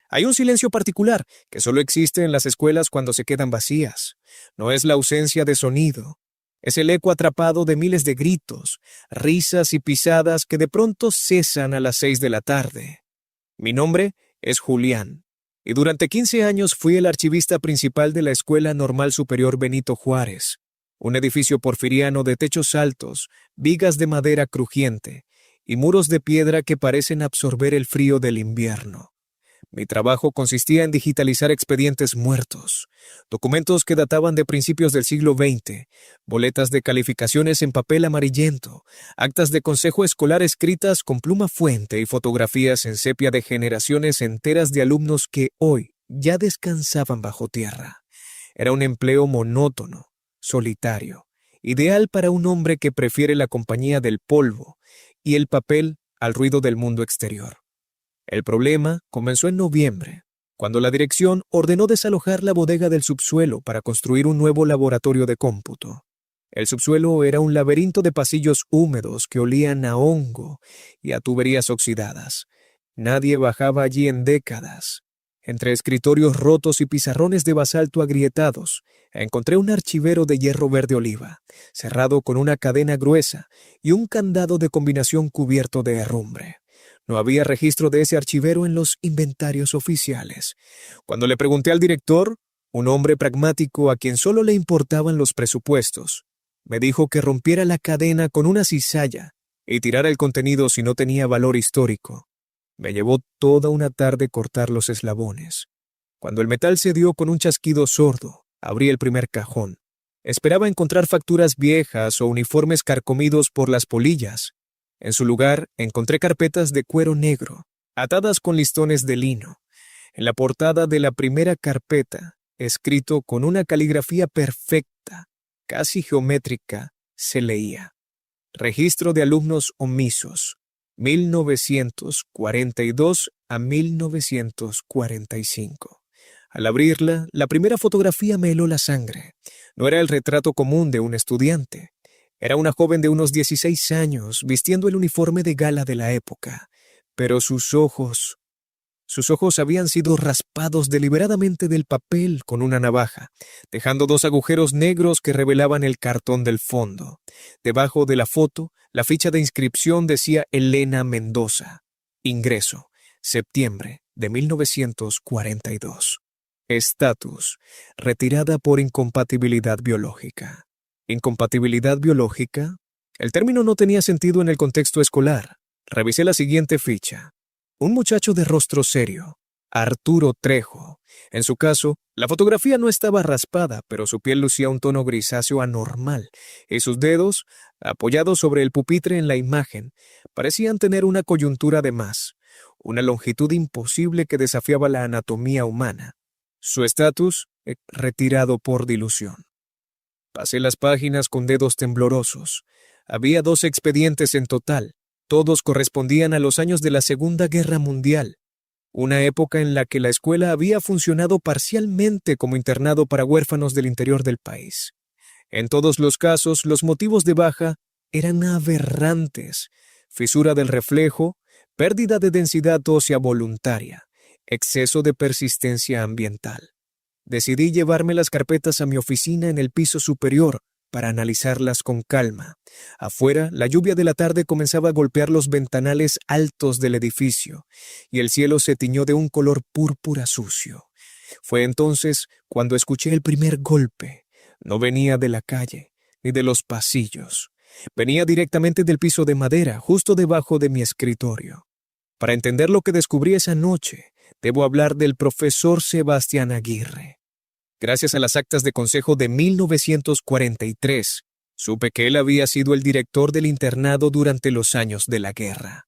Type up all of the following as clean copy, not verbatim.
Hay un silencio particular que solo existe en las escuelas cuando se quedan vacías. No es la ausencia de sonido. Es el eco atrapado de miles de gritos, risas y pisadas que de pronto cesan a las 6 de la tarde. Mi nombre es Julián, y durante 15 años fui el archivista principal de la Escuela Normal Superior Benito Juárez, un edificio porfiriano de techos altos, vigas de madera crujiente y muros de piedra que parecen absorber el frío del invierno. Mi trabajo consistía en digitalizar expedientes muertos, documentos que databan de principios del siglo XX, boletas de calificaciones en papel amarillento, actas de consejo escolar escritas con pluma fuente y fotografías en sepia de generaciones enteras de alumnos que hoy ya descansaban bajo tierra. Era un empleo monótono, solitario, ideal para un hombre que prefiere la compañía del polvo y el papel al ruido del mundo exterior. El problema comenzó en noviembre, cuando la dirección ordenó desalojar la bodega del subsuelo para construir un nuevo laboratorio de cómputo. El subsuelo era un laberinto de pasillos húmedos que olían a hongo y a tuberías oxidadas. Nadie bajaba allí en décadas. Entre escritorios rotos y pizarrones de basalto agrietados, encontré un archivero de hierro verde oliva, cerrado con una cadena gruesa y un candado de combinación cubierto de herrumbre. No había registro de ese archivero en los inventarios oficiales. Cuando le pregunté al director, un hombre pragmático a quien solo le importaban los presupuestos, me dijo que rompiera la cadena con una cizalla y tirara el contenido si no tenía valor histórico. Me llevó toda una tarde cortar los eslabones. Cuando el metal cedió con un chasquido sordo, abrí el primer cajón. Esperaba encontrar facturas viejas o uniformes carcomidos por las polillas. En su lugar, encontré carpetas de cuero negro, atadas con listones de lino. En la portada de la primera carpeta, escrito con una caligrafía perfecta, casi geométrica, se leía: Registro de alumnos omisos, 1942 a 1945. Al abrirla, la primera fotografía me heló la sangre. No era el retrato común de un estudiante. Era una joven de unos 16 años, vistiendo el uniforme de gala de la época, pero sus ojos habían sido raspados deliberadamente del papel con una navaja, dejando 2 agujeros negros que revelaban el cartón del fondo. Debajo de la foto, la ficha de inscripción decía Elena Mendoza. Ingreso, septiembre de 1942. Estatus, retirada por incompatibilidad biológica. ¿Incompatibilidad biológica? El término no tenía sentido en el contexto escolar. Revisé la siguiente ficha. Un muchacho de rostro serio, Arturo Trejo. En su caso, la fotografía no estaba raspada, pero su piel lucía un tono grisáceo anormal, y sus dedos, apoyados sobre el pupitre en la imagen, parecían tener una coyuntura de más, una longitud imposible que desafiaba la anatomía humana. Su estatus, retirado por dilución. Pasé las páginas con dedos temblorosos. Había 2 expedientes en total. Todos correspondían a los años de la Segunda Guerra Mundial, una época en la que la escuela había funcionado parcialmente como internado para huérfanos del interior del país. En todos los casos, los motivos de baja eran aberrantes: fisura del reflejo, pérdida de densidad ósea voluntaria, exceso de persistencia ambiental. Decidí llevarme las carpetas a mi oficina en el piso superior para analizarlas con calma. Afuera, la lluvia de la tarde comenzaba a golpear los ventanales altos del edificio, y el cielo se tiñó de un color púrpura sucio. Fue entonces cuando escuché el primer golpe. No venía de la calle, ni de los pasillos. Venía directamente del piso de madera, justo debajo de mi escritorio. Para entender lo que descubrí esa noche, debo hablar del profesor Sebastián Aguirre. Gracias a las actas de consejo de 1943, supe que él había sido el director del internado durante los años de la guerra.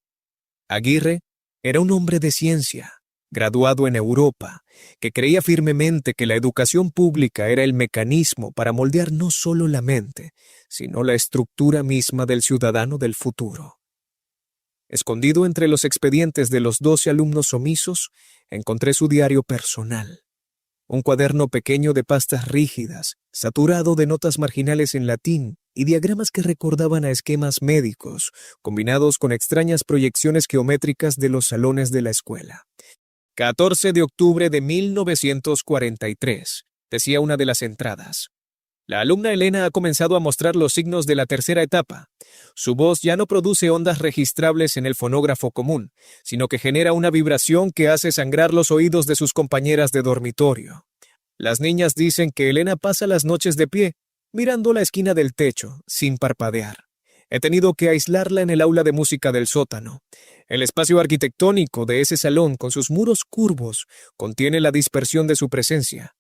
Aguirre era un hombre de ciencia, graduado en Europa, que creía firmemente que la educación pública era el mecanismo para moldear no solo la mente, sino la estructura misma del ciudadano del futuro. Escondido entre los expedientes de los 12 alumnos omisos, encontré su diario personal. Un cuaderno pequeño de pastas rígidas, saturado de notas marginales en latín y diagramas que recordaban a esquemas médicos, combinados con extrañas proyecciones geométricas de los salones de la escuela. 14 de octubre de 1943, decía una de las entradas. La alumna Elena ha comenzado a mostrar los signos de la tercera etapa. Su voz ya no produce ondas registrables en el fonógrafo común, sino que genera una vibración que hace sangrar los oídos de sus compañeras de dormitorio. Las niñas dicen que Elena pasa las noches de pie, mirando la esquina del techo, sin parpadear. He tenido que aislarla en el aula de música del sótano. El espacio arquitectónico de ese salón, con sus muros curvos, contiene la dispersión de su presencia.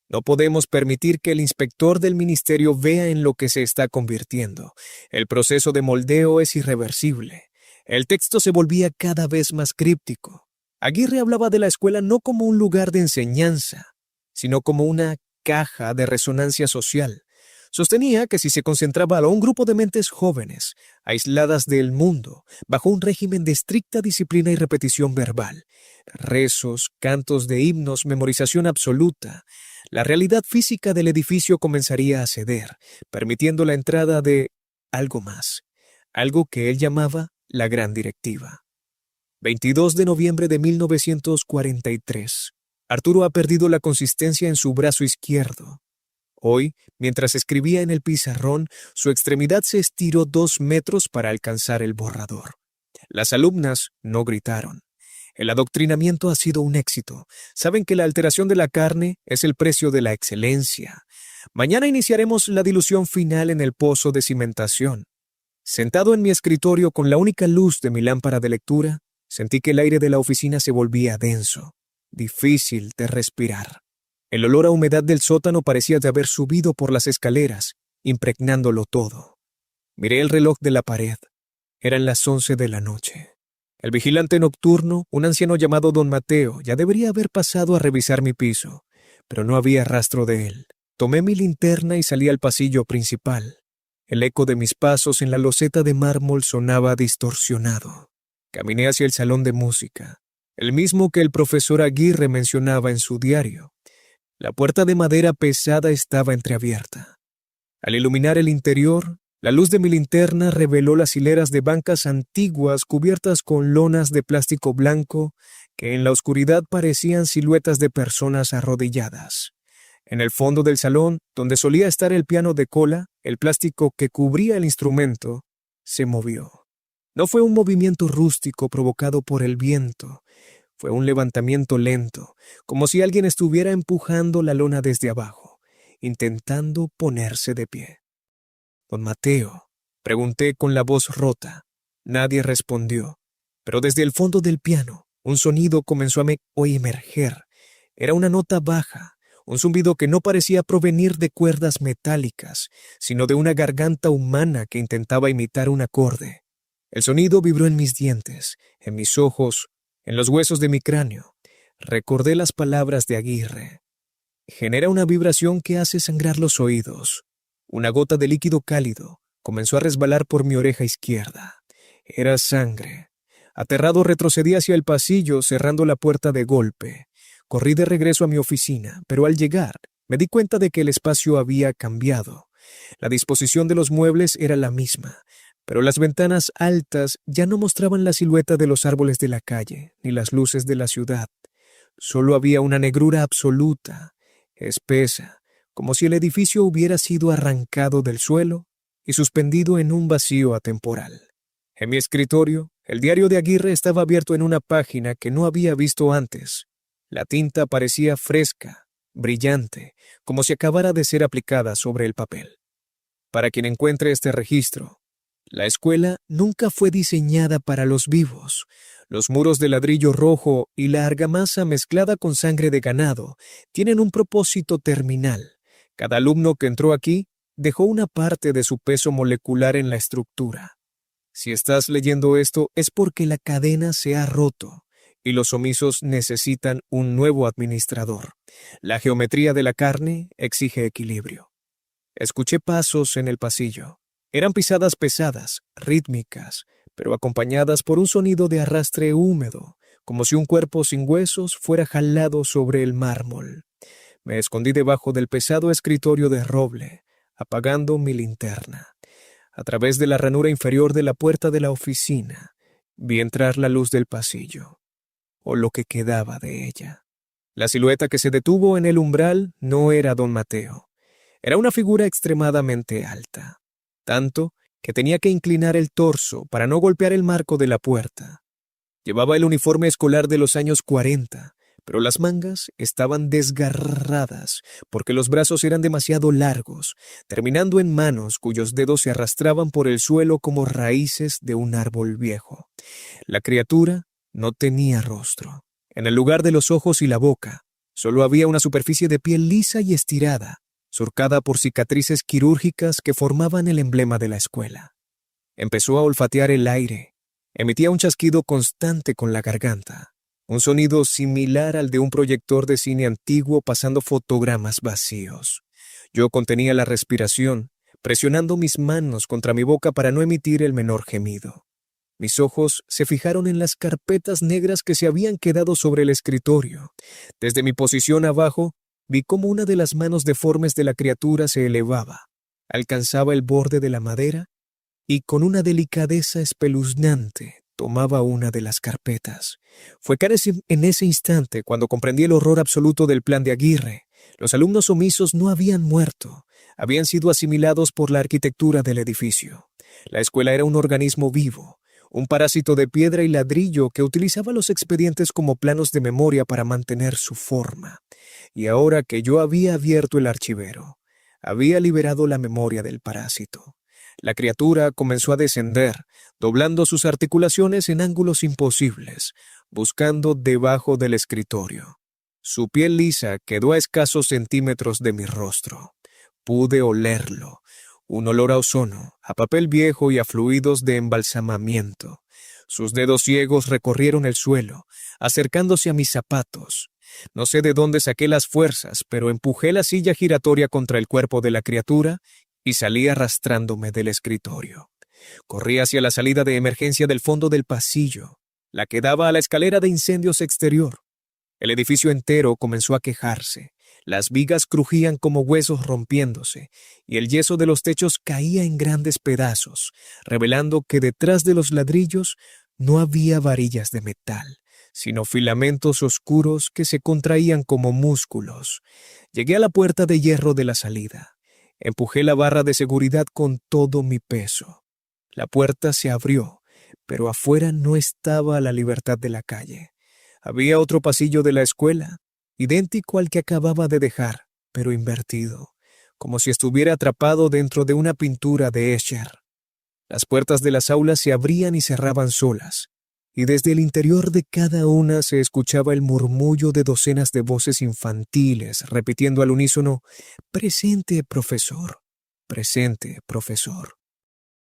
No podemos permitir que el inspector del ministerio vea en lo que se está convirtiendo. El proceso de moldeo es irreversible. El texto se volvía cada vez más críptico. Aguirre hablaba de la escuela no como un lugar de enseñanza, sino como una caja de resonancia social. Sostenía que si se concentraba a un grupo de mentes jóvenes, aisladas del mundo, bajo un régimen de estricta disciplina y repetición verbal, rezos, cantos de himnos, memorización absoluta, la realidad física del edificio comenzaría a ceder, permitiendo la entrada de algo más, algo que él llamaba la Gran Directiva. 22 de noviembre de 1943. Arturo ha perdido la consistencia en su brazo izquierdo. Hoy, mientras escribía en el pizarrón, su extremidad se estiró 2 metros para alcanzar el borrador. Las alumnas no gritaron. El adoctrinamiento ha sido un éxito. Saben que la alteración de la carne es el precio de la excelencia. Mañana iniciaremos la dilución final en el pozo de cimentación. Sentado en mi escritorio con la única luz de mi lámpara de lectura, sentí que el aire de la oficina se volvía denso, difícil de respirar. El olor a humedad del sótano parecía de haber subido por las escaleras, impregnándolo todo. Miré el reloj de la pared. Eran las 11 de la noche. El vigilante nocturno, un anciano llamado don Mateo, ya debería haber pasado a revisar mi piso, pero no había rastro de él. Tomé mi linterna y salí al pasillo principal. El eco de mis pasos en la loseta de mármol sonaba distorsionado. Caminé hacia el salón de música, el mismo que el profesor Aguirre mencionaba en su diario. La puerta de madera pesada estaba entreabierta. Al iluminar el interior, la luz de mi linterna reveló las hileras de bancas antiguas cubiertas con lonas de plástico blanco que en la oscuridad parecían siluetas de personas arrodilladas. En el fondo del salón, donde solía estar el piano de cola, el plástico que cubría el instrumento se movió. No fue un movimiento rústico provocado por el viento. Fue un levantamiento lento, como si alguien estuviera empujando la lona desde abajo, intentando ponerse de pie. «Don Mateo», pregunté con la voz rota. Nadie respondió, pero desde el fondo del piano, un sonido comenzó a emerger. Era una nota baja, un zumbido que no parecía provenir de cuerdas metálicas, sino de una garganta humana que intentaba imitar un acorde. El sonido vibró en mis dientes, en mis ojos, en los huesos de mi cráneo. Recordé las palabras de Aguirre. Genera una vibración que hace sangrar los oídos. Una gota de líquido cálido comenzó a resbalar por mi oreja izquierda. Era sangre. Aterrado retrocedí hacia el pasillo, cerrando la puerta de golpe. Corrí de regreso a mi oficina, pero al llegar me di cuenta de que el espacio había cambiado. La disposición de los muebles era la misma, pero las ventanas altas ya no mostraban la silueta de los árboles de la calle, ni las luces de la ciudad. Solo había una negrura absoluta, espesa, como si el edificio hubiera sido arrancado del suelo y suspendido en un vacío atemporal. En mi escritorio, el diario de Aguirre estaba abierto en una página que no había visto antes. La tinta parecía fresca, brillante, como si acabara de ser aplicada sobre el papel. Para quien encuentre este registro, la escuela nunca fue diseñada para los vivos. Los muros de ladrillo rojo y la argamasa mezclada con sangre de ganado tienen un propósito terminal. Cada alumno que entró aquí dejó una parte de su peso molecular en la estructura. Si estás leyendo esto es porque la cadena se ha roto y los omisos necesitan un nuevo administrador. La geometría de la carne exige equilibrio. Escuché pasos en el pasillo. Eran pisadas pesadas, rítmicas, pero acompañadas por un sonido de arrastre húmedo, como si un cuerpo sin huesos fuera jalado sobre el mármol. Me escondí debajo del pesado escritorio de roble, apagando mi linterna. A través de la ranura inferior de la puerta de la oficina, vi entrar la luz del pasillo. o lo que quedaba de ella. La silueta que se detuvo en el umbral no era don Mateo. Era una figura extremadamente alta, tanto que tenía que inclinar el torso para no golpear el marco de la puerta. Llevaba el uniforme escolar de los años 40, pero las mangas estaban desgarradas porque los brazos eran demasiado largos, terminando en manos cuyos dedos se arrastraban por el suelo como raíces de un árbol viejo. La criatura no tenía rostro. En el lugar de los ojos y la boca, solo había una superficie de piel lisa y estirada, surcada por cicatrices quirúrgicas que formaban el emblema de la escuela. Empezó a olfatear el aire. Emitía un chasquido constante con la garganta, un sonido similar al de un proyector de cine antiguo pasando fotogramas vacíos. Yo contenía la respiración, presionando mis manos contra mi boca para no emitir el menor gemido. Mis ojos se fijaron en las carpetas negras que se habían quedado sobre el escritorio. Desde mi posición abajo, vi cómo una de las manos deformes de la criatura se elevaba, alcanzaba el borde de la madera y con una delicadeza espeluznante tomaba una de las carpetas. Fue casi en ese instante cuando comprendí el horror absoluto del plan de Aguirre. Los alumnos omisos no habían muerto, habían sido asimilados por la arquitectura del edificio. La escuela era un organismo vivo, un parásito de piedra y ladrillo que utilizaba los expedientes como planos de memoria para mantener su forma. Y ahora que yo había abierto el archivero, había liberado la memoria del parásito. La criatura comenzó a descender, doblando sus articulaciones en ángulos imposibles, buscando debajo del escritorio. Su piel lisa quedó a escasos centímetros de mi rostro. Pude olerlo, un olor a ozono, a papel viejo y a fluidos de embalsamamiento. Sus dedos ciegos recorrieron el suelo, acercándose a mis zapatos. No sé de dónde saqué las fuerzas, pero empujé la silla giratoria contra el cuerpo de la criatura y salí arrastrándome del escritorio. Corrí hacia la salida de emergencia del fondo del pasillo, la que daba a la escalera de incendios exterior. El edificio entero comenzó a quejarse. Las vigas crujían como huesos rompiéndose, y el yeso de los techos caía en grandes pedazos, revelando que detrás de los ladrillos no había varillas de metal, sino filamentos oscuros que se contraían como músculos. Llegué a la puerta de hierro de la salida. Empujé la barra de seguridad con todo mi peso. La puerta se abrió, pero afuera no estaba la libertad de la calle. Había otro pasillo de la escuela, idéntico al que acababa de dejar, pero invertido, como si estuviera atrapado dentro de una pintura de Escher. Las puertas de las aulas se abrían y cerraban solas, y desde el interior de cada una se escuchaba el murmullo de docenas de voces infantiles repitiendo al unísono: «Presente, profesor. Presente, profesor».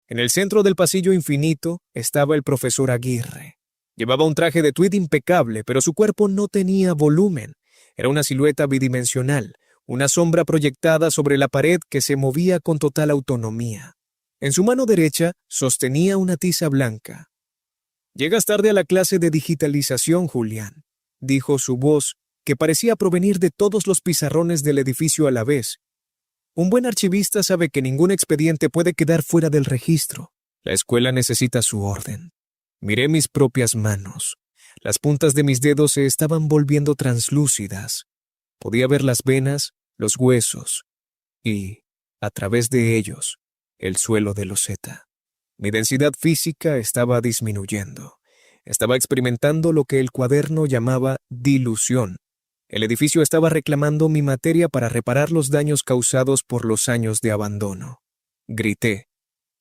En el centro del pasillo infinito estaba el profesor Aguirre. Llevaba un traje de tweed impecable, pero su cuerpo no tenía volumen. Era una silueta bidimensional, una sombra proyectada sobre la pared que se movía con total autonomía. En su mano derecha sostenía una tiza blanca. «Llegas tarde a la clase de digitalización, Julián», dijo su voz, que parecía provenir de todos los pizarrones del edificio a la vez. «Un buen archivista sabe que ningún expediente puede quedar fuera del registro. La escuela necesita su orden». Miré mis propias manos. Las puntas de mis dedos se estaban volviendo translúcidas. Podía ver las venas, los huesos y, a través de ellos, el suelo de loseta. Mi densidad física estaba disminuyendo. Estaba experimentando lo que el cuaderno llamaba dilución. El edificio estaba reclamando mi materia para reparar los daños causados por los años de abandono. Grité,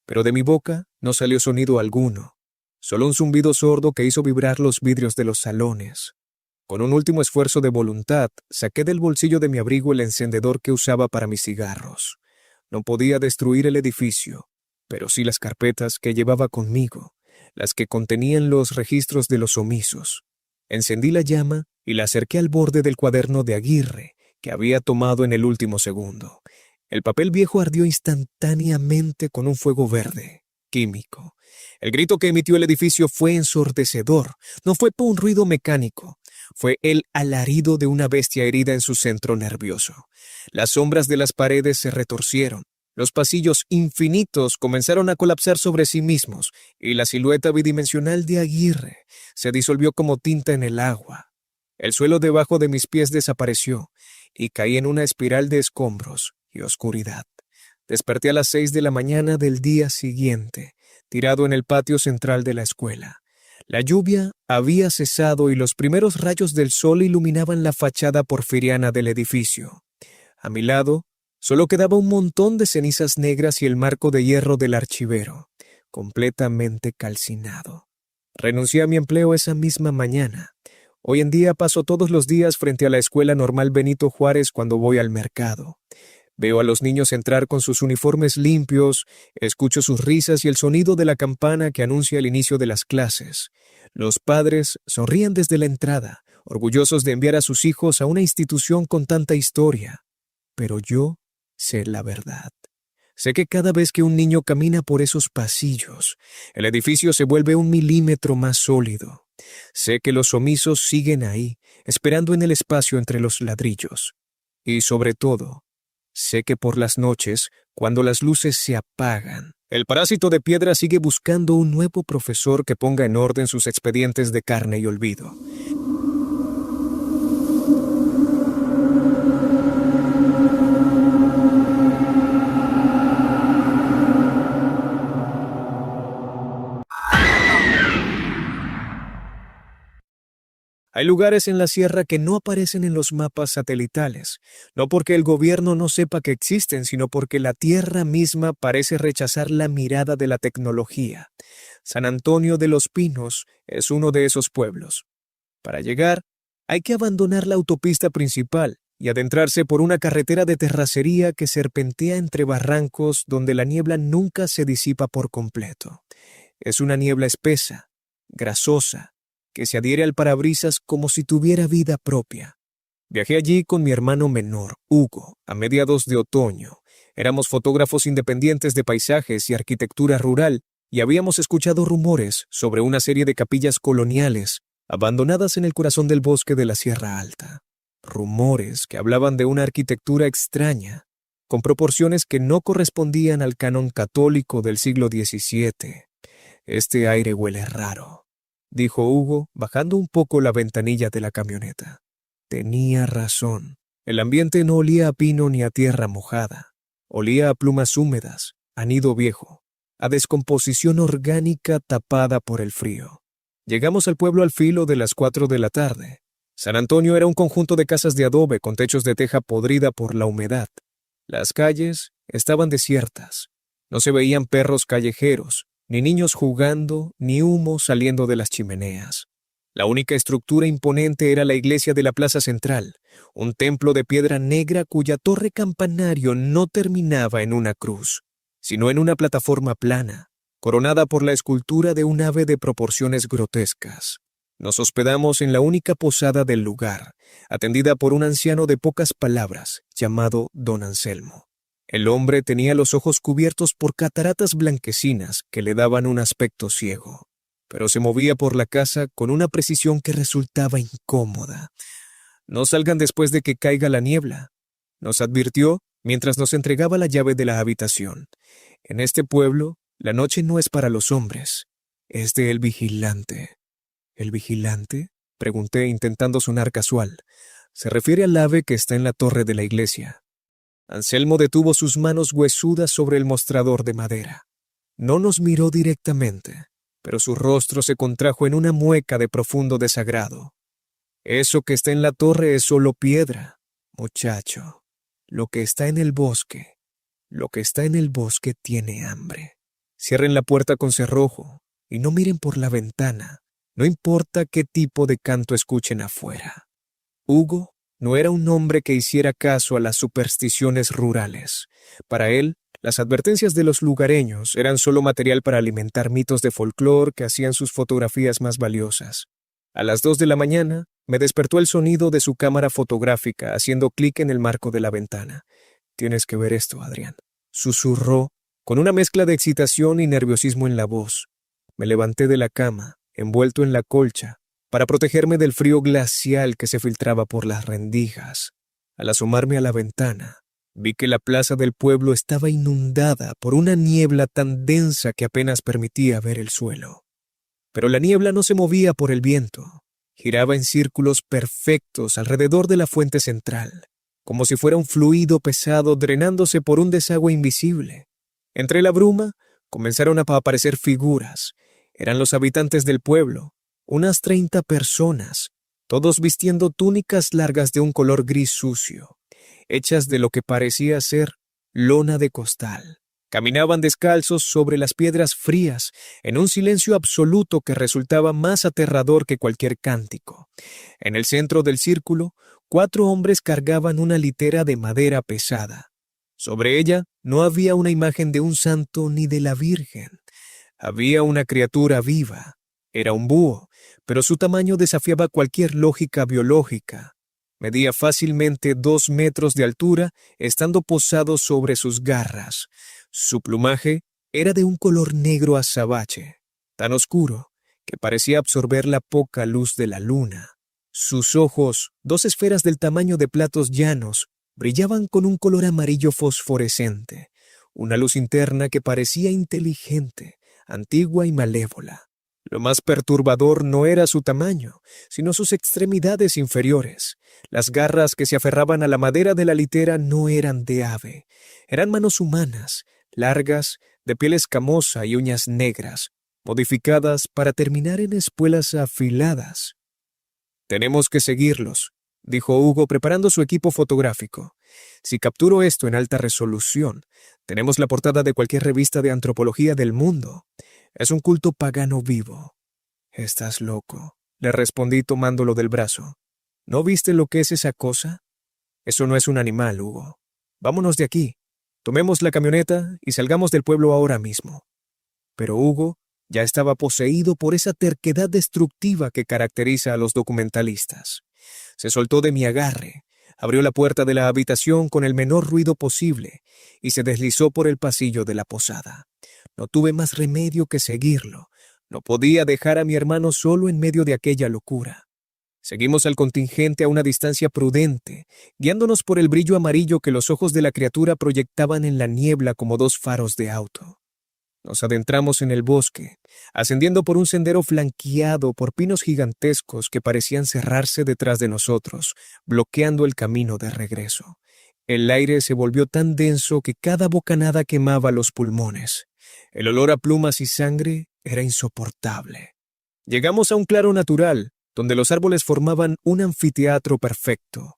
pero de mi boca no salió sonido alguno. Solo un zumbido sordo que hizo vibrar los vidrios de los salones. Con un último esfuerzo de voluntad, saqué del bolsillo de mi abrigo el encendedor que usaba para mis cigarros. No podía destruir el edificio, pero sí las carpetas que llevaba conmigo, las que contenían los registros de los omisos. Encendí la llama y la acerqué al borde del cuaderno de Aguirre, que había tomado en el último segundo. El papel viejo ardió instantáneamente con un fuego verde, químico. El grito que emitió el edificio fue ensordecedor. No fue por un ruido mecánico. Fue el alarido de una bestia herida en su centro nervioso. Las sombras de las paredes se retorcieron. Los pasillos infinitos comenzaron a colapsar sobre sí mismos y la silueta bidimensional de Aguirre se disolvió como tinta en el agua. El suelo debajo de mis pies desapareció y caí en una espiral de escombros y oscuridad. Desperté a las 6 de la mañana del día siguiente, tirado en el patio central de la escuela. La lluvia había cesado y los primeros rayos del sol iluminaban la fachada porfiriana del edificio. A mi lado, solo quedaba un montón de cenizas negras y el marco de hierro del archivero, completamente calcinado. Renuncié a mi empleo esa misma mañana. Hoy en día paso todos los días frente a la Escuela Normal Benito Juárez cuando voy al mercado. Veo a los niños entrar con sus uniformes limpios, escucho sus risas y el sonido de la campana que anuncia el inicio de las clases. Los padres sonríen desde la entrada, orgullosos de enviar a sus hijos a una institución con tanta historia. Pero yo sé la verdad. Sé que cada vez que un niño camina por esos pasillos, el edificio se vuelve 1 milímetro más sólido. Sé que los omisos siguen ahí, esperando en el espacio entre los ladrillos. Y sobre todo, sé que por las noches, cuando las luces se apagan, el parásito de piedra sigue buscando un nuevo profesor que ponga en orden sus expedientes de carne y olvido. Hay lugares en la sierra que no aparecen en los mapas satelitales, no porque el gobierno no sepa que existen, sino porque la tierra misma parece rechazar la mirada de la tecnología. San Antonio de los Pinos es uno de esos pueblos. Para llegar, hay que abandonar la autopista principal y adentrarse por una carretera de terracería que serpentea entre barrancos donde la niebla nunca se disipa por completo. Es una niebla espesa, grasosa, que se adhiere al parabrisas como si tuviera vida propia. Viajé allí con mi hermano menor, Hugo, a mediados de otoño. Éramos fotógrafos independientes de paisajes y arquitectura rural y habíamos escuchado rumores sobre una serie de capillas coloniales abandonadas en el corazón del bosque de la Sierra Alta. Rumores que hablaban de una arquitectura extraña, con proporciones que no correspondían al canon católico del siglo XVII. Este aire huele raro, dijo Hugo, bajando un poco la ventanilla de la camioneta. Tenía razón. El ambiente no olía a pino ni a tierra mojada. Olía a plumas húmedas, a nido viejo, a descomposición orgánica tapada por el frío. Llegamos al pueblo al filo de las 4 de la tarde. San Antonio era un conjunto de casas de adobe con techos de teja podrida por la humedad. Las calles estaban desiertas. No se veían perros callejeros, ni niños jugando, ni humo saliendo de las chimeneas. La única estructura imponente era la iglesia de la plaza central, un templo de piedra negra cuya torre campanario no terminaba en una cruz, sino en una plataforma plana, coronada por la escultura de un ave de proporciones grotescas. Nos hospedamos en la única posada del lugar, atendida por un anciano de pocas palabras, llamado Don Anselmo. El hombre tenía los ojos cubiertos por cataratas blanquecinas que le daban un aspecto ciego, pero se movía por la casa con una precisión que resultaba incómoda. No salgan después de que caiga la niebla, nos advirtió mientras nos entregaba la llave de la habitación. En este pueblo, la noche no es para los hombres, es de el vigilante. ¿El vigilante?, pregunté intentando sonar casual. Se refiere al ave que está en la torre de la iglesia. Anselmo detuvo sus manos huesudas sobre el mostrador de madera. No nos miró directamente, pero su rostro se contrajo en una mueca de profundo desagrado. Eso que está en la torre es solo piedra, muchacho. Lo que está en el bosque tiene hambre. Cierren la puerta con cerrojo y no miren por la ventana. No importa qué tipo de canto escuchen afuera. Hugo no era un hombre que hiciera caso a las supersticiones rurales. Para él, las advertencias de los lugareños eran solo material para alimentar mitos de folclore que hacían sus fotografías más valiosas. A las 2 de la mañana, me despertó el sonido de su cámara fotográfica haciendo clic en el marco de la ventana. «Tienes que ver esto, Adrián», susurró, con una mezcla de excitación y nerviosismo en la voz. Me levanté de la cama, envuelto en la colcha, para protegerme del frío glacial que se filtraba por las rendijas. Al asomarme a la ventana, Vi que la plaza del pueblo estaba inundada por una niebla tan densa que apenas permitía ver el suelo. Pero la niebla no se movía por el viento, giraba en círculos perfectos alrededor de la fuente central, como si fuera un fluido pesado drenándose por un desagüe invisible. Entre la bruma comenzaron a aparecer figuras. Eran los habitantes del pueblo, unas 30 personas, todos vistiendo túnicas largas de un color gris sucio, hechas de lo que parecía ser lona de costal. Caminaban descalzos sobre las piedras frías, en un silencio absoluto que resultaba más aterrador que cualquier cántico. En el centro del círculo, 4 hombres cargaban una litera de madera pesada. Sobre ella no había una imagen de un santo ni de la Virgen. Había una criatura viva. Era un búho, pero su tamaño desafiaba cualquier lógica biológica. Medía fácilmente 2 metros de altura, estando posado sobre sus garras. Su plumaje era de un color negro azabache, tan oscuro que parecía absorber la poca luz de la luna. Sus ojos, 2 esferas del tamaño de platos llanos, brillaban con un color amarillo fosforescente, una luz interna que parecía inteligente, antigua y malévola. Lo más perturbador no era su tamaño, sino sus extremidades inferiores. Las garras que se aferraban a la madera de la litera no eran de ave, eran manos humanas, largas, de piel escamosa y uñas negras, modificadas para terminar en espuelas afiladas. «Tenemos que seguirlos», dijo Hugo preparando su equipo fotográfico. «Si capturo esto en alta resolución, tenemos la portada de cualquier revista de antropología del mundo. Es un culto pagano vivo». «Estás loco», le respondí tomándolo del brazo. «¿No viste lo que es esa cosa? Eso no es un animal, Hugo. Vámonos de aquí. Tomemos la camioneta y salgamos del pueblo ahora mismo». Pero Hugo ya estaba poseído por esa terquedad destructiva que caracteriza a los documentalistas. Se soltó de mi agarre, abrió la puerta de la habitación con el menor ruido posible y se deslizó por el pasillo de la posada. No tuve más remedio que seguirlo. No podía dejar a mi hermano solo en medio de aquella locura. Seguimos al contingente a una distancia prudente, guiándonos por el brillo amarillo que los ojos de la criatura proyectaban en la niebla como 2 faros de auto. Nos adentramos en el bosque, ascendiendo por un sendero flanqueado por pinos gigantescos que parecían cerrarse detrás de nosotros, bloqueando el camino de regreso. El aire se volvió tan denso que cada bocanada quemaba los pulmones. El olor a plumas y sangre era insoportable. Llegamos a un claro natural, donde los árboles formaban un anfiteatro perfecto.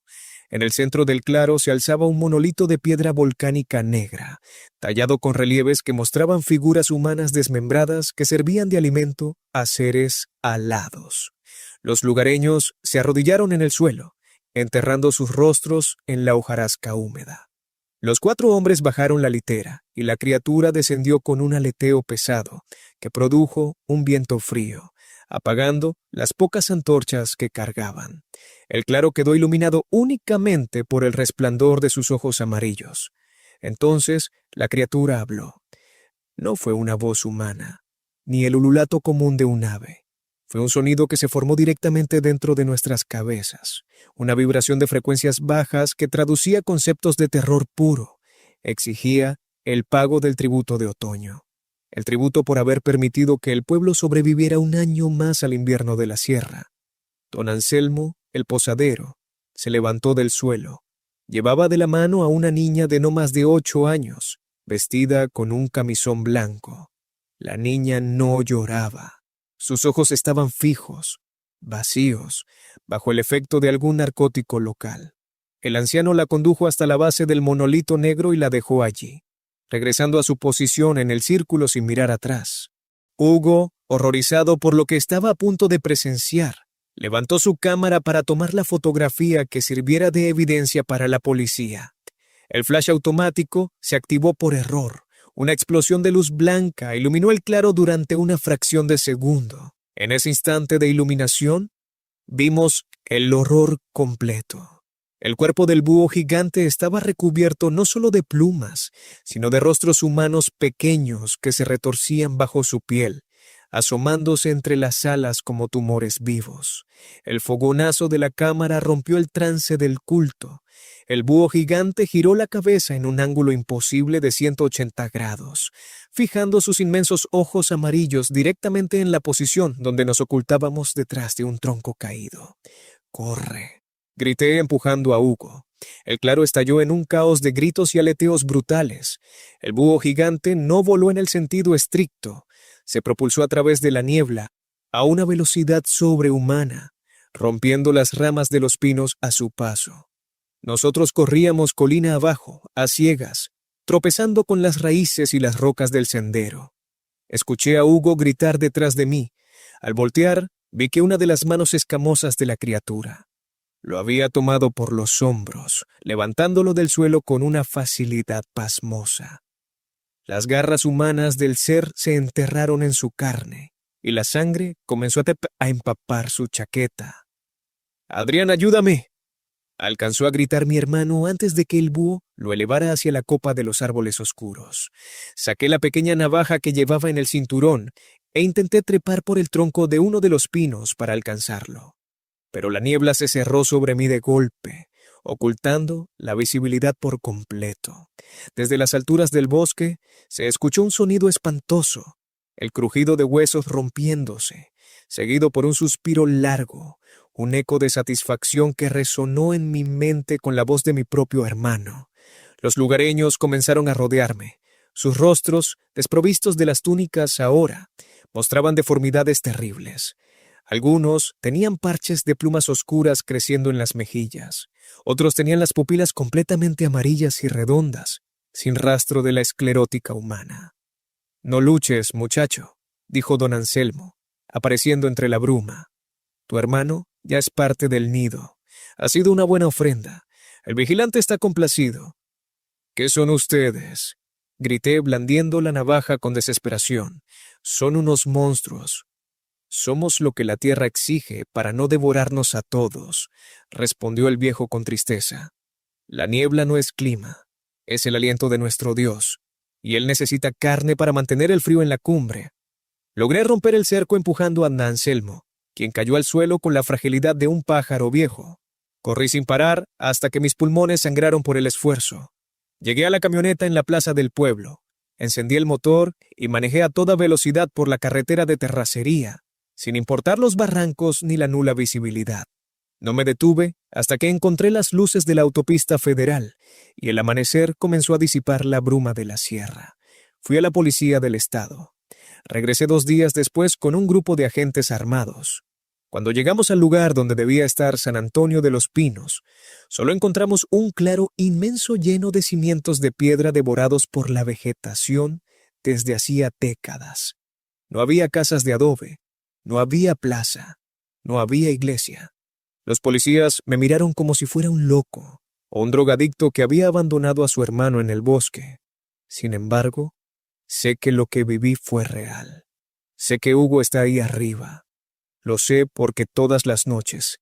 En el centro del claro se alzaba un monolito de piedra volcánica negra, tallado con relieves que mostraban figuras humanas desmembradas que servían de alimento a seres alados. Los lugareños se arrodillaron en el suelo, enterrando sus rostros en la hojarasca húmeda. Los 4 hombres bajaron la litera y la criatura descendió con un aleteo pesado que produjo un viento frío, apagando las pocas antorchas que cargaban. El claro quedó iluminado únicamente por el resplandor de sus ojos amarillos. Entonces la criatura habló. No fue una voz humana, ni el ululato común de un ave. Fue un sonido que se formó directamente dentro de nuestras cabezas, una vibración de frecuencias bajas que traducía conceptos de terror puro. Exigía el pago del tributo de otoño. El tributo por haber permitido que el pueblo sobreviviera un año más al invierno de la sierra. Don Anselmo, el posadero, se levantó del suelo. Llevaba de la mano a una niña de no más de 8 años, vestida con un camisón blanco. La niña no lloraba. Sus ojos estaban fijos, vacíos, bajo el efecto de algún narcótico local. El anciano la condujo hasta la base del monolito negro y la dejó allí, regresando a su posición en el círculo sin mirar atrás. Hugo, horrorizado por lo que estaba a punto de presenciar, levantó su cámara para tomar la fotografía que sirviera de evidencia para la policía. El flash automático se activó por error. Una explosión de luz blanca iluminó el claro durante una fracción de segundo. En ese instante de iluminación, vimos el horror completo. El cuerpo del búho gigante estaba recubierto no solo de plumas, sino de rostros humanos pequeños que se retorcían bajo su piel, asomándose entre las alas como tumores vivos. El fogonazo de la cámara rompió el trance del culto. El búho gigante giró la cabeza en un ángulo imposible de 180 grados, fijando sus inmensos ojos amarillos directamente en la posición donde nos ocultábamos detrás de un tronco caído. «¡Corre!», grité empujando a Hugo. El claro estalló en un caos de gritos y aleteos brutales. El búho gigante no voló en el sentido estricto. Se propulsó a través de la niebla a una velocidad sobrehumana, rompiendo las ramas de los pinos a su paso. Nosotros corríamos colina abajo, a ciegas, tropezando con las raíces y las rocas del sendero. Escuché a Hugo gritar detrás de mí. Al voltear, vi que una de las manos escamosas de la criatura lo había tomado por los hombros, levantándolo del suelo con una facilidad pasmosa. Las garras humanas del ser se enterraron en su carne, y la sangre comenzó a empapar su chaqueta. «¡Adrián, ayúdame!», alcanzó a gritar mi hermano antes de que el búho lo elevara hacia la copa de los árboles oscuros. Saqué la pequeña navaja que llevaba en el cinturón e intenté trepar por el tronco de uno de los pinos para alcanzarlo. Pero la niebla se cerró sobre mí de golpe, ocultando la visibilidad por completo. Desde las alturas del bosque se escuchó un sonido espantoso, el crujido de huesos rompiéndose, seguido por un suspiro largo, un eco de satisfacción que resonó en mi mente con la voz de mi propio hermano. Los lugareños comenzaron a rodearme. Sus rostros, desprovistos de las túnicas ahora, mostraban deformidades terribles. Algunos tenían parches de plumas oscuras creciendo en las mejillas. Otros tenían las pupilas completamente amarillas y redondas, sin rastro de la esclerótica humana. «No luches, muchacho», dijo don Anselmo, apareciendo entre la bruma. «Tu hermano ya es parte del nido. Ha sido una buena ofrenda. El vigilante está complacido». «¿Qué son ustedes?», grité blandiendo la navaja con desesperación. «Son unos monstruos». «Somos lo que la tierra exige para no devorarnos a todos», respondió el viejo con tristeza. «La niebla no es clima, es el aliento de nuestro Dios, y él necesita carne para mantener el frío en la cumbre». Logré romper el cerco empujando a don Anselmo, quien cayó al suelo con la fragilidad de un pájaro viejo. Corrí sin parar hasta que mis pulmones sangraron por el esfuerzo. Llegué a la camioneta en la plaza del pueblo, encendí el motor y manejé a toda velocidad por la carretera de terracería, sin importar los barrancos ni la nula visibilidad. No me detuve hasta que encontré las luces de la autopista federal y el amanecer comenzó a disipar la bruma de la sierra. Fui a la policía del estado. Regresé 2 días después con un grupo de agentes armados. Cuando llegamos al lugar donde debía estar San Antonio de los Pinos, solo encontramos un claro inmenso lleno de cimientos de piedra devorados por la vegetación desde hacía décadas. No había casas de adobe, no había plaza, no había iglesia. Los policías me miraron como si fuera un loco o un drogadicto que había abandonado a su hermano en el bosque. Sin embargo, sé que lo que viví fue real. Sé que Hugo está ahí arriba. Lo sé porque todas las noches,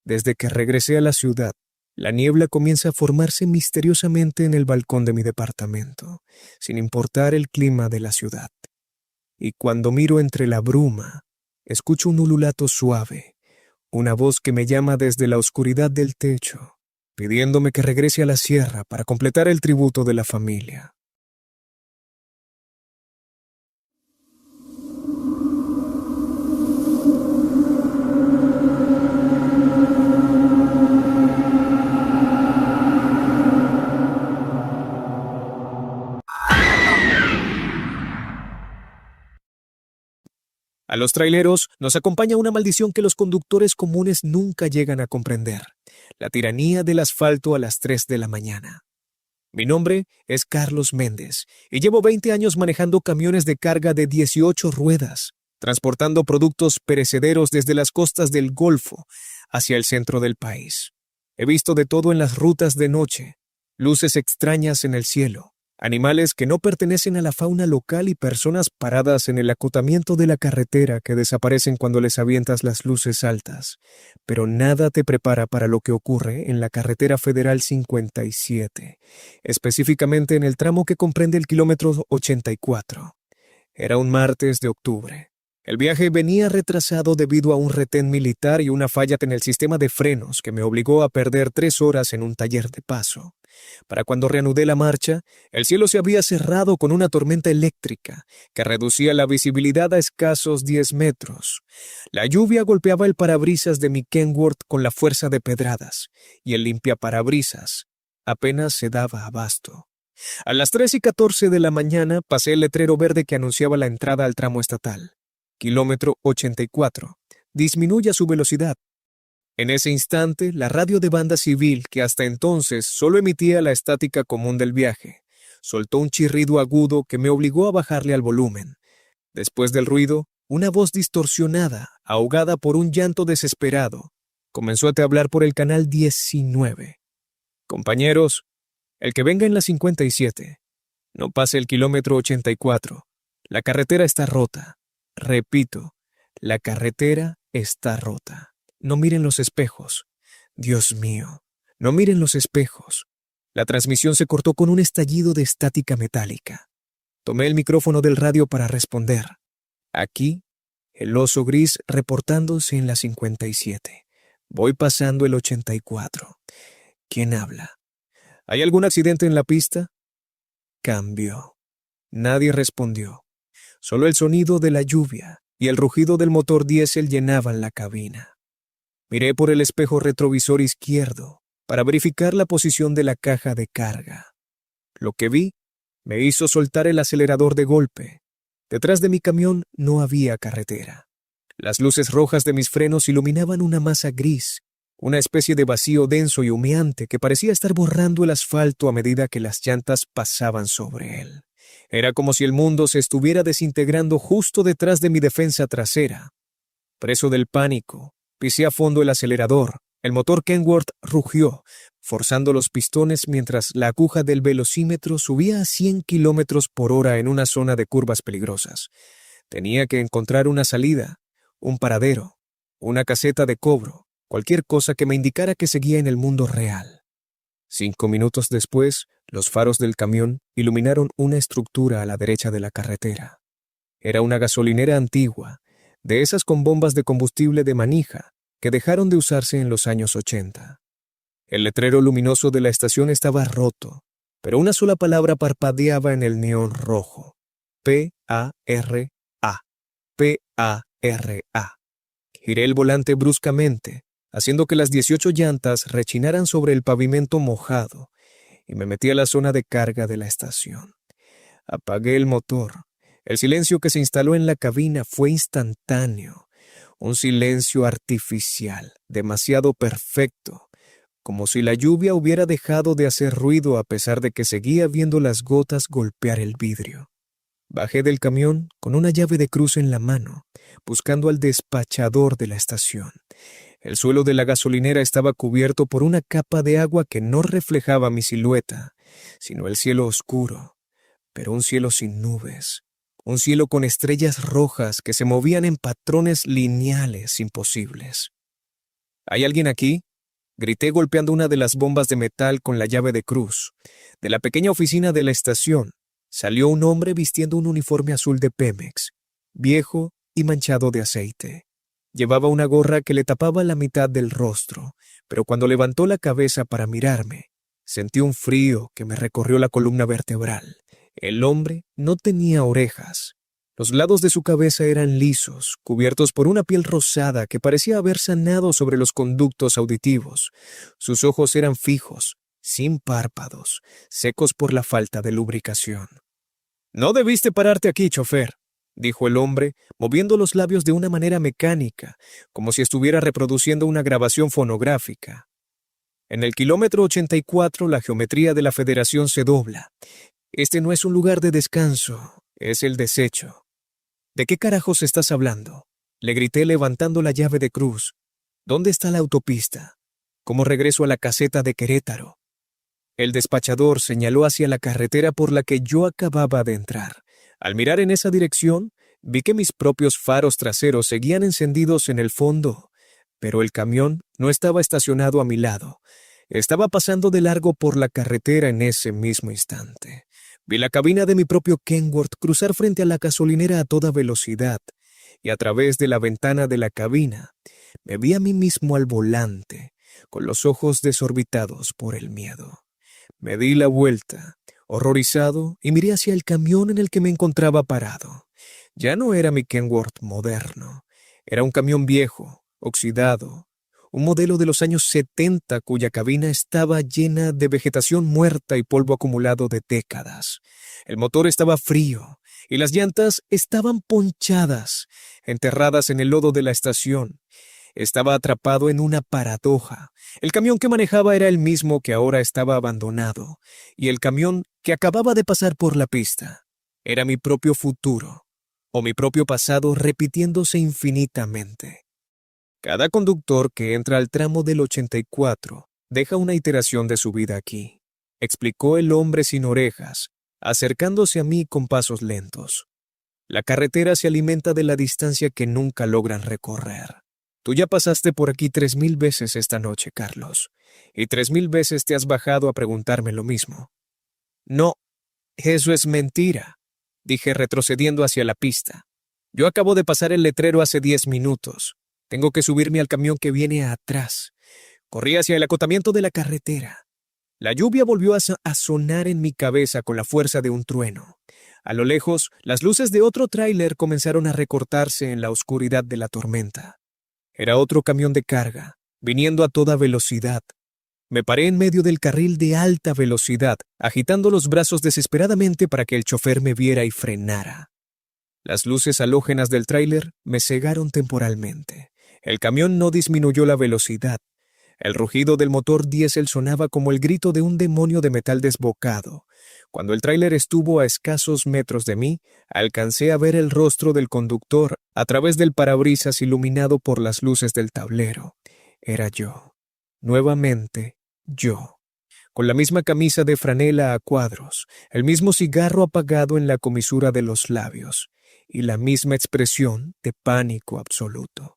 desde que regresé a la ciudad, la niebla comienza a formarse misteriosamente en el balcón de mi departamento, sin importar el clima de la ciudad. Y cuando miro entre la bruma, escucho un ululato suave, una voz que me llama desde la oscuridad del techo, pidiéndome que regrese a la sierra para completar el tributo de la familia. A los traileros nos acompaña una maldición que los conductores comunes nunca llegan a comprender: la tiranía del asfalto a las 3 de la mañana. Mi nombre es Carlos Méndez y llevo 20 años manejando camiones de carga de 18 ruedas, transportando productos perecederos desde las costas del Golfo hacia el centro del país. He visto de todo en las rutas de noche: luces extrañas en el cielo, animales que no pertenecen a la fauna local y personas paradas en el acotamiento de la carretera que desaparecen cuando les avientas las luces altas. Pero nada te prepara para lo que ocurre en la carretera federal 57, específicamente en el tramo que comprende el kilómetro 84. Era un martes de octubre. El viaje venía retrasado debido a un retén militar y una falla en el sistema de frenos que me obligó a perder 3 horas en un taller de paso. Para cuando reanudé la marcha, el cielo se había cerrado con una tormenta eléctrica que reducía la visibilidad a escasos 10 metros. La lluvia golpeaba el parabrisas de mi Kenworth con la fuerza de pedradas, y el limpiaparabrisas apenas se daba abasto. A las 3:14 de la mañana pasé el letrero verde que anunciaba la entrada al tramo estatal. Kilómetro 84. Disminuya su velocidad. En ese instante, la radio de banda civil, que hasta entonces solo emitía la estática común del viaje, soltó un chirrido agudo que me obligó a bajarle al volumen. Después del ruido, una voz distorsionada, ahogada por un llanto desesperado, comenzó a hablar por el canal 19. Compañeros, el que venga en la 57, no pase el kilómetro 84. La carretera está rota. Repito, la carretera está rota. No miren los espejos. Dios mío, no miren los espejos. La transmisión se cortó con un estallido de estática metálica. Tomé el micrófono del radio para responder. Aquí, el oso gris reportándose en la 57. Voy pasando el 84. ¿Quién habla? ¿Hay algún accidente en la pista? Cambio. Nadie respondió. Solo el sonido de la lluvia y el rugido del motor diésel llenaban la cabina. Miré por el espejo retrovisor izquierdo para verificar la posición de la caja de carga. Lo que vi me hizo soltar el acelerador de golpe. Detrás de mi camión no había carretera. Las luces rojas de mis frenos iluminaban una masa gris, una especie de vacío denso y humeante que parecía estar borrando el asfalto a medida que las llantas pasaban sobre él. Era como si el mundo se estuviera desintegrando justo detrás de mi defensa trasera. Preso del pánico, pisé a fondo el acelerador. El motor Kenworth rugió, forzando los pistones mientras la aguja del velocímetro subía a 100 kilómetros por hora en una zona de curvas peligrosas. Tenía que encontrar una salida, un paradero, una caseta de cobro, cualquier cosa que me indicara que seguía en el mundo real. 5 minutos después, los faros del camión iluminaron una estructura a la derecha de la carretera. Era una gasolinera antigua, de esas con bombas de combustible de manija, que dejaron de usarse en los años 80. El letrero luminoso de la estación estaba roto, pero una sola palabra parpadeaba en el neón rojo. P-A-R-A. P-A-R-A. Giré el volante bruscamente, haciendo que las 18 llantas rechinaran sobre el pavimento mojado, y me metí a la zona de carga de la estación. Apagué el motor. El silencio que se instaló en la cabina fue instantáneo, un silencio artificial, demasiado perfecto, como si la lluvia hubiera dejado de hacer ruido a pesar de que seguía viendo las gotas golpear el vidrio. Bajé del camión con una llave de cruz en la mano, buscando al despachador de la estación. El suelo de la gasolinera estaba cubierto por una capa de agua que no reflejaba mi silueta, sino el cielo oscuro, pero un cielo sin nubes, un cielo con estrellas rojas que se movían en patrones lineales imposibles. ¿Hay alguien aquí?, grité golpeando una de las bombas de metal con la llave de cruz. De la pequeña oficina de la estación salió un hombre vistiendo un uniforme azul de Pemex, viejo y manchado de aceite. Llevaba una gorra que le tapaba la mitad del rostro, pero cuando levantó la cabeza para mirarme, sentí un frío que me recorrió la columna vertebral. El hombre no tenía orejas. Los lados de su cabeza eran lisos, cubiertos por una piel rosada que parecía haber sanado sobre los conductos auditivos. Sus ojos eran fijos, sin párpados, secos por la falta de lubricación. «No debiste pararte aquí, chofer», dijo el hombre, moviendo los labios de una manera mecánica, como si estuviera reproduciendo una grabación fonográfica. En el kilómetro 84 la geometría de la Federación se dobla. Este no es un lugar de descanso, es el desecho. ¿De qué carajos estás hablando?, le grité levantando la llave de cruz. ¿Dónde está la autopista? ¿Cómo regreso a la caseta de Querétaro? El despachador señaló hacia la carretera por la que yo acababa de entrar. Al mirar en esa dirección, vi que mis propios faros traseros seguían encendidos en el fondo, pero el camión no estaba estacionado a mi lado. Estaba pasando de largo por la carretera en ese mismo instante. Vi la cabina de mi propio Kenworth cruzar frente a la gasolinera a toda velocidad. y a través de la ventana de la cabina me vi a mí mismo al volante, con los ojos desorbitados por el miedo. Me di la vuelta, horrorizado, y miré hacia el camión en el que me encontraba parado. Ya no era mi Kenworth moderno, era un camión viejo, oxidado, un modelo de los años 70 cuya cabina estaba llena de vegetación muerta y polvo acumulado de décadas. El motor estaba frío y las llantas estaban ponchadas, enterradas en el lodo de la estación. Estaba atrapado en una paradoja. El camión que manejaba era el mismo que ahora estaba abandonado, y el camión que acababa de pasar por la pista era mi propio futuro, o mi propio pasado repitiéndose infinitamente. Cada conductor que entra al tramo del 84 deja una iteración de su vida aquí, explicó el hombre sin orejas, acercándose a mí con pasos lentos. La carretera se alimenta de la distancia que nunca logran recorrer. Tú ya pasaste por aquí 3000 veces esta noche, Carlos, y 3000 veces te has bajado a preguntarme lo mismo. No, eso es mentira, dije retrocediendo hacia la pista. Yo acabo de pasar el letrero hace 10 minutos. Tengo que subirme al camión que viene atrás. Corrí hacia el acotamiento de la carretera. La lluvia volvió a sonar en mi cabeza con la fuerza de un trueno. A lo lejos, las luces de otro tráiler comenzaron a recortarse en la oscuridad de la tormenta. Era otro camión de carga, viniendo a toda velocidad. Me paré en medio del carril de alta velocidad, agitando los brazos desesperadamente para que el chofer me viera y frenara. Las luces halógenas del tráiler me cegaron temporalmente. El camión no disminuyó la velocidad. El rugido del motor diésel sonaba como el grito de un demonio de metal desbocado. Cuando el tráiler estuvo a escasos metros de mí, alcancé a ver el rostro del conductor a través del parabrisas iluminado por las luces del tablero. Era yo. Nuevamente, yo. Con la misma camisa de franela a cuadros, el mismo cigarro apagado en la comisura de los labios y la misma expresión de pánico absoluto.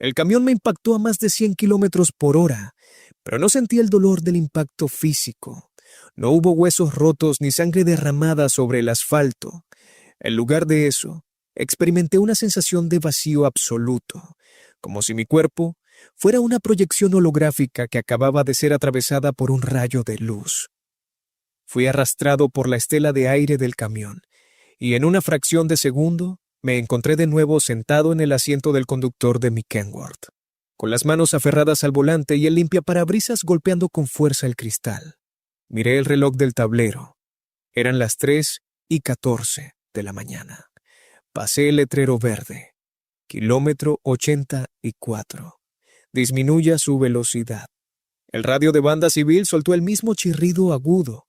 El camión me impactó a más de 100 kilómetros por hora, pero no sentí el dolor del impacto físico. No hubo huesos rotos ni sangre derramada sobre el asfalto. En lugar de eso, experimenté una sensación de vacío absoluto, como si mi cuerpo fuera una proyección holográfica que acababa de ser atravesada por un rayo de luz. Fui arrastrado por la estela de aire del camión, y en una fracción de segundo me encontré de nuevo sentado en el asiento del conductor de mi Kenworth, con las manos aferradas al volante y el limpiaparabrisas golpeando con fuerza el cristal. Miré el reloj del tablero. Eran las 3:14 de la mañana. Pasé el letrero verde. Kilómetro 84. Disminuya su velocidad. El radio de banda civil soltó el mismo chirrido agudo.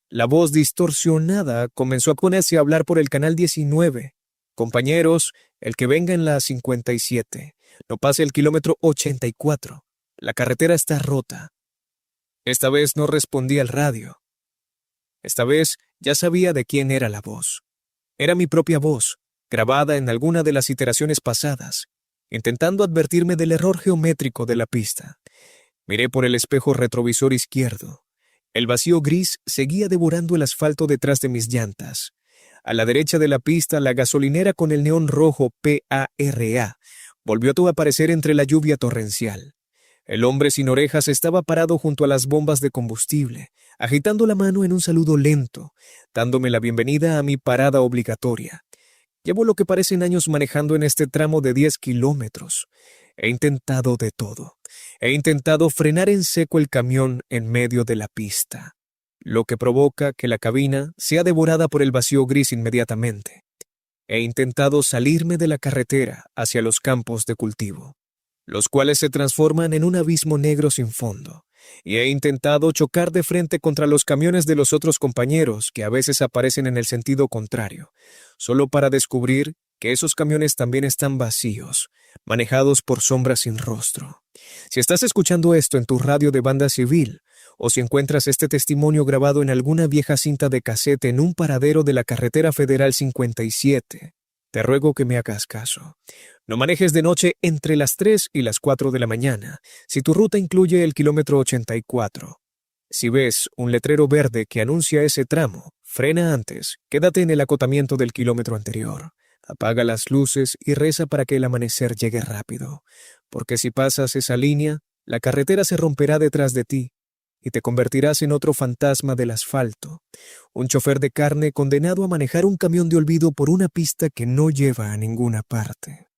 La voz distorsionada comenzó a ponerse a hablar por el canal 19. Compañeros, el que venga en la 57. No pase el kilómetro 84. La carretera está rota. Esta vez no respondí al radio. Esta vez ya sabía de quién era la voz. Era mi propia voz, grabada en alguna de las iteraciones pasadas, intentando advertirme del error geométrico de la pista. Miré por el espejo retrovisor izquierdo. El vacío gris seguía devorando el asfalto detrás de mis llantas. A la derecha de la pista, la gasolinera con el neón rojo PARA volvió a aparecer entre la lluvia torrencial. El hombre sin orejas estaba parado junto a las bombas de combustible, agitando la mano en un saludo lento, dándome la bienvenida a mi parada obligatoria. Llevo lo que parecen años manejando en este tramo de 10 kilómetros. He intentado de todo. He intentado frenar en seco el camión en medio de la pista, lo que provoca que la cabina sea devorada por el vacío gris inmediatamente. He intentado salirme de la carretera hacia los campos de cultivo, los cuales se transforman en un abismo negro sin fondo, y he intentado chocar de frente contra los camiones de los otros compañeros que a veces aparecen en el sentido contrario, solo para descubrir que esos camiones también están vacíos, manejados por sombras sin rostro. Si estás escuchando esto en tu radio de banda civil, o si encuentras este testimonio grabado en alguna vieja cinta de casete en un paradero de la carretera federal 57, te ruego que me hagas caso. No manejes de noche entre las 3 y las 4 de la mañana, si tu ruta incluye el kilómetro 84. Si ves un letrero verde que anuncia ese tramo, frena antes, quédate en el acotamiento del kilómetro anterior. Apaga las luces y reza para que el amanecer llegue rápido, porque si pasas esa línea, la carretera se romperá detrás de ti y te convertirás en otro fantasma del asfalto, un chofer de carne condenado a manejar un camión de olvido por una pista que no lleva a ninguna parte.